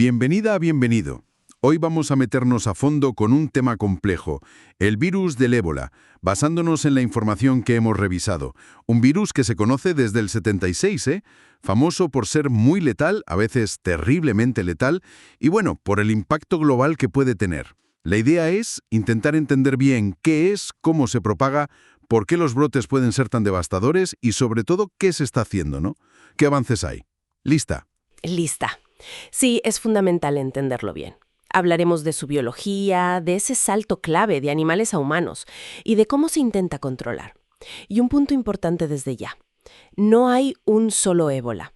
Bienvenida, bienvenido. Hoy vamos a meternos a fondo con un tema complejo, el virus del ébola, basándonos en la información que hemos revisado. Un virus que se conoce desde el 76, famoso por ser muy letal, a veces terriblemente letal, y bueno, por el impacto global que puede tener. La idea es intentar entender bien qué es, cómo se propaga, por qué los brotes pueden ser tan devastadores y sobre todo qué se está haciendo, ¿no? ¿Qué avances hay? ¿Lista? Lista. Sí, es fundamental entenderlo bien. Hablaremos de su biología, de ese salto clave de animales a humanos y de cómo se intenta controlar. Y un punto importante desde ya. No hay un solo ébola.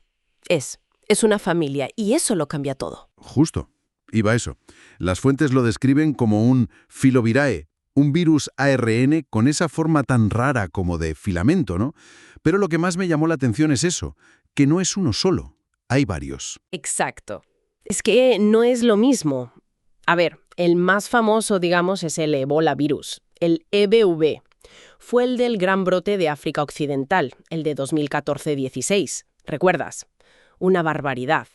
Es una familia y eso lo cambia todo. Justo. Iba a eso. Las fuentes lo describen como un filovirae, un virus ARN con esa forma tan rara como de filamento, ¿no? Pero lo que más me llamó la atención es eso, que no es uno solo, hay varios. Exacto. Es que no es lo mismo. A ver, el más famoso, digamos, es el Ebola virus, el EBV. Fue el del gran brote de África Occidental, el de 2014-16. ¿Recuerdas? Una barbaridad.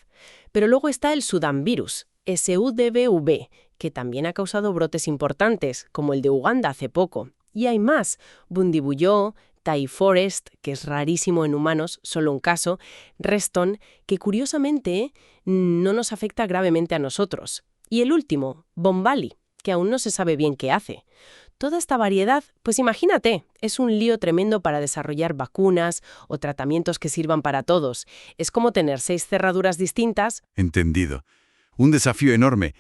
Pero luego está el Sudán virus, SUDVV, que también ha causado brotes importantes, como el de Uganda hace poco. Y hay más, Bundibugyo, Thai Forest, que es rarísimo en humanos, solo un caso, Reston, que curiosamente no nos afecta gravemente a nosotros. Y el último, Bombali, que aún no se sabe bien qué hace. Toda esta variedad, pues imagínate, es un lío tremendo para desarrollar vacunas o tratamientos que sirvan para todos. Es como tener 6 cerraduras distintas. Entendido. Un desafío enorme.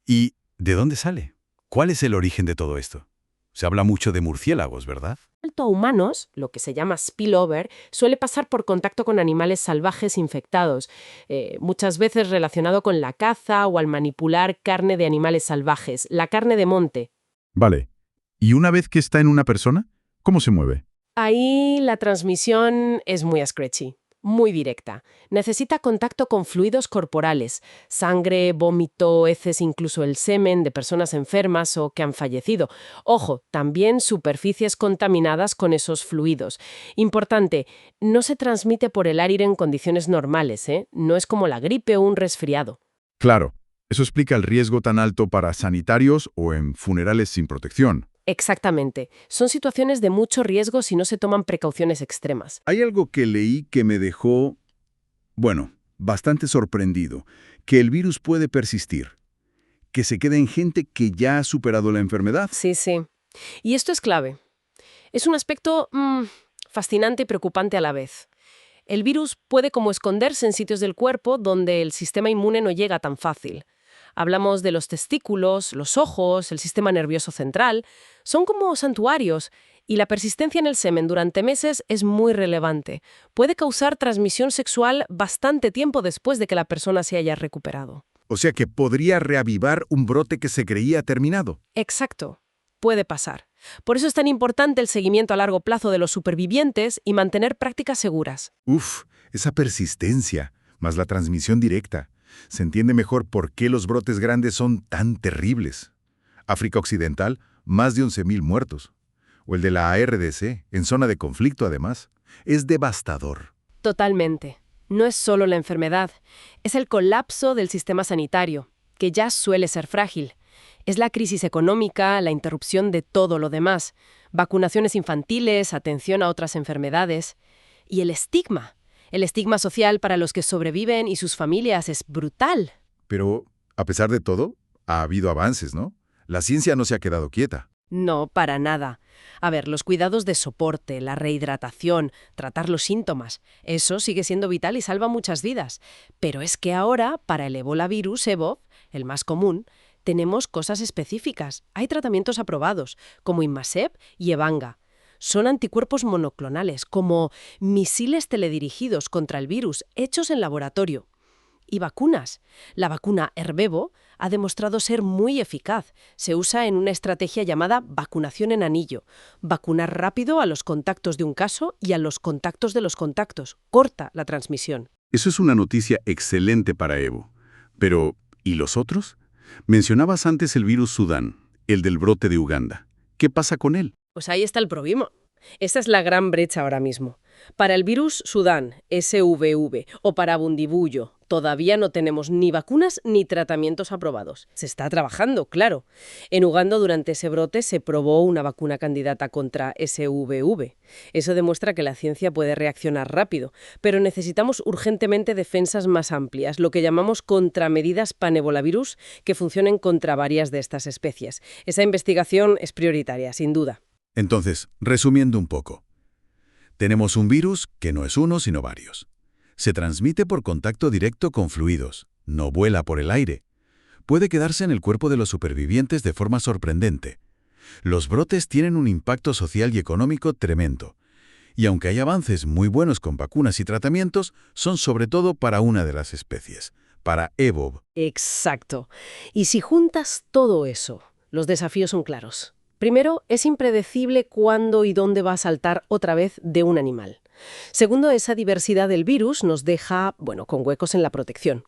¿Y de dónde sale? ¿Cuál es el origen de todo esto? Se habla mucho de murciélagos, ¿verdad? A humanos, lo que se llama spillover, suele pasar por contacto con animales salvajes infectados, muchas veces relacionado con la caza o al manipular carne de animales salvajes, la carne de monte. Vale. ¿Y una vez que está en una persona? ¿Cómo se mueve? Ahí la transmisión es muy scratchy, muy directa. Necesita contacto con fluidos corporales, sangre, vómito, heces, incluso el semen de personas enfermas o que han fallecido. Ojo, también superficies contaminadas con esos fluidos. Importante, no se transmite por el aire en condiciones normales, No es como la gripe o un resfriado. Claro. Eso explica el riesgo tan alto para sanitarios o en funerales sin protección. Exactamente. Son situaciones de mucho riesgo si no se toman precauciones extremas. Hay algo que leí que me dejó, bueno, bastante sorprendido, que el virus puede persistir, que se queda en gente que ya ha superado la enfermedad. Sí, sí. Y esto es clave. Es un aspecto fascinante y preocupante a la vez. El virus puede como esconderse en sitios del cuerpo donde el sistema inmune no llega tan fácil. Hablamos de los testículos, los ojos, el sistema nervioso central. Son como santuarios y la persistencia en el semen durante meses es muy relevante. Puede causar transmisión sexual bastante tiempo después de que la persona se haya recuperado. O sea que podría reavivar un brote que se creía terminado. Exacto. Puede pasar. Por eso es tan importante el seguimiento a largo plazo de los supervivientes y mantener prácticas seguras. Uf, esa persistencia, más la transmisión directa. Se entiende mejor por qué los brotes grandes son tan terribles. África Occidental, más de 11.000 muertos. O el de la ARDC, en zona de conflicto además. Es devastador. Totalmente. No es solo la enfermedad, es el colapso del sistema sanitario, que ya suele ser frágil. Es la crisis económica, la interrupción de todo lo demás, vacunaciones infantiles, atención a otras enfermedades. Y el estigma social para los que sobreviven y sus familias es brutal. Pero, a pesar de todo, ha habido avances, ¿no? La ciencia no se ha quedado quieta. No, para nada. A ver, los cuidados de soporte, la rehidratación, tratar los síntomas, eso sigue siendo vital y salva muchas vidas. Pero es que ahora, para el Ebola virus, EBV, el más común, tenemos cosas específicas. Hay tratamientos aprobados, como Inmazeb y Ebanga. Son anticuerpos monoclonales, como misiles teledirigidos contra el virus, hechos en laboratorio. Y vacunas. La vacuna Ervebo ha demostrado ser muy eficaz. Se usa en una estrategia llamada vacunación en anillo. Vacunar rápido a los contactos de un caso y a los contactos de los contactos. Corta la transmisión. Eso es una noticia excelente para Evo. Pero, ¿y los otros? Mencionabas antes el virus Sudán, el del brote de Uganda. ¿Qué pasa con él? Pues ahí está el problema. Esa es la gran brecha ahora mismo. Para el virus Sudán, SVV, o para Bundibugyo, todavía no tenemos ni vacunas ni tratamientos aprobados. Se está trabajando, claro. En Uganda, durante ese brote, se probó una vacuna candidata contra SVV. Eso demuestra que la ciencia puede reaccionar rápido, pero necesitamos urgentemente defensas más amplias, lo que llamamos contramedidas panebolavirus, que funcionen contra varias de estas especies. Esa investigación es prioritaria, sin duda. Entonces, resumiendo un poco, tenemos un virus que no es uno, sino varios. Se transmite por contacto directo con fluidos, no vuela por el aire. Puede quedarse en el cuerpo de los supervivientes de forma sorprendente. Los brotes tienen un impacto social y económico tremendo. Y aunque hay avances muy buenos con vacunas y tratamientos, son sobre todo para una de las especies, para EBOV. Exacto. Y si juntas todo eso, los desafíos son claros. Primero, es impredecible cuándo y dónde va a saltar otra vez de un animal. Segundo, esa diversidad del virus nos deja, con huecos en la protección.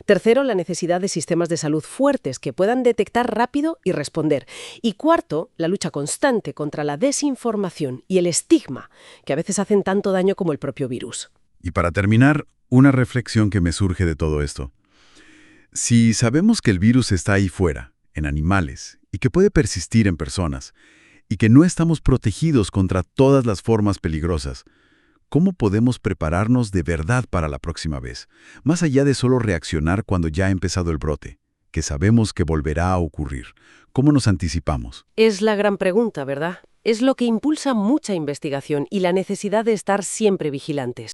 Tercero, la necesidad de sistemas de salud fuertes que puedan detectar rápido y responder. Y cuarto, la lucha constante contra la desinformación y el estigma, que a veces hacen tanto daño como el propio virus. Y para terminar, una reflexión que me surge de todo esto. Si sabemos que el virus está ahí fuera, en animales, y que puede persistir en personas, y que no estamos protegidos contra todas las formas peligrosas, ¿cómo podemos prepararnos de verdad para la próxima vez? Más allá de solo reaccionar cuando ya ha empezado el brote, que sabemos que volverá a ocurrir. ¿Cómo nos anticipamos? Es la gran pregunta, ¿verdad? Es lo que impulsa mucha investigación y la necesidad de estar siempre vigilantes.